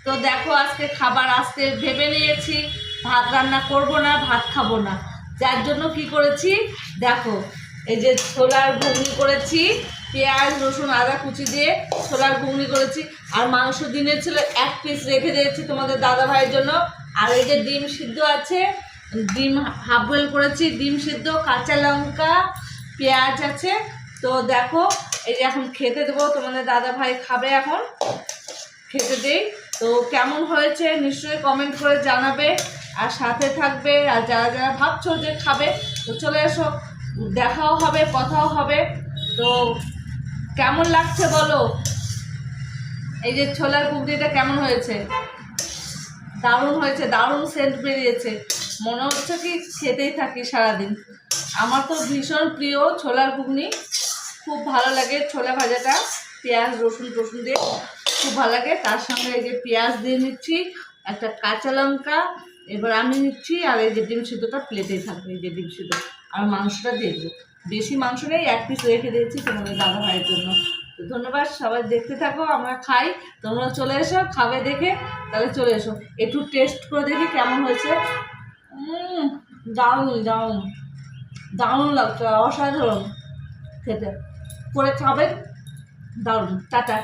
তো দেখো আজকে খাবার আজকে ভেবে নিয়েছি ভাত রান্না করব না, ভাত খাবো না। যার জন্য কি করেছি দেখো, এই যে ছোলার ঘুগনি করেছি, পেঁয়াজ রসুন আদা কুচি দিয়ে ছোলার ঘুগনি করেছি। আর মাংস দিনের ছিল 1 পিস রেখে দিয়েছি তোমাদের দাদা ভাইয়ের জন্য। আর এই যে ডিম সিদ্ধ আছে, ডিম হাফ বয়েল করেছি, ডিম সিদ্ধ, কাঁচা লঙ্কা, পেঁয়াজ আছে। তো দেখো এই যে এখন খেতে দেবো, তোমাদের দাদা ভাই খাবে, এখন খেতে দেই। তো কেমন হয়েছে নিশ্চয়ই কমেন্ট করে জানাবে, আর সাথে থাকবে। আর যারা যারা ভাবছো যে খাবে তো চলে এসো, দেখাও হবে, কথাও হবে। তো কেমন লাগছে বলো, এই যে ছোলার ঘুগনিটা কেমন হয়েছে? দারুণ হয়েছে, দারুণ সেন্ট বেরিয়েছে, মনে হচ্ছে কি খেতেই থাকি সারাদিন। আমার তো ভীষণ প্রিয় ছোলার ঘুগনি, খুব ভালো লাগে। ছোলা ভাজাটা পেঁয়াজ রসুন টসুন দিয়ে খুব ভালো লাগে। তার সঙ্গে এই যে পেঁয়াজ দিয়ে নিচ্ছি, একটা কাঁচা লঙ্কা এবার আমি নিচ্ছি, আর এই যে ডিম সিদ্ধটা প্লেটেই থাকবে, এই যে ডিম সিদ্ধ আর মাংসটা দিয়ে দেবো। বেশি মাংস নেই, 1 পিস রেখে দিয়েছি তোমাদের দাদা ভাইয়ের জন্য। তো ধন্যবাদ, সবাই দেখতে থাকো, আমরা খাই, তোমরা চলে এসো খাবে দেখে। তাহলে চলে এসো, একটু টেস্ট করে দেখি কেমন হয়েছে। দারুণ দারুণ দারুণ লাগছে, অসাধারণ খেতে, করে খাবেন, দারুণ। টাটা।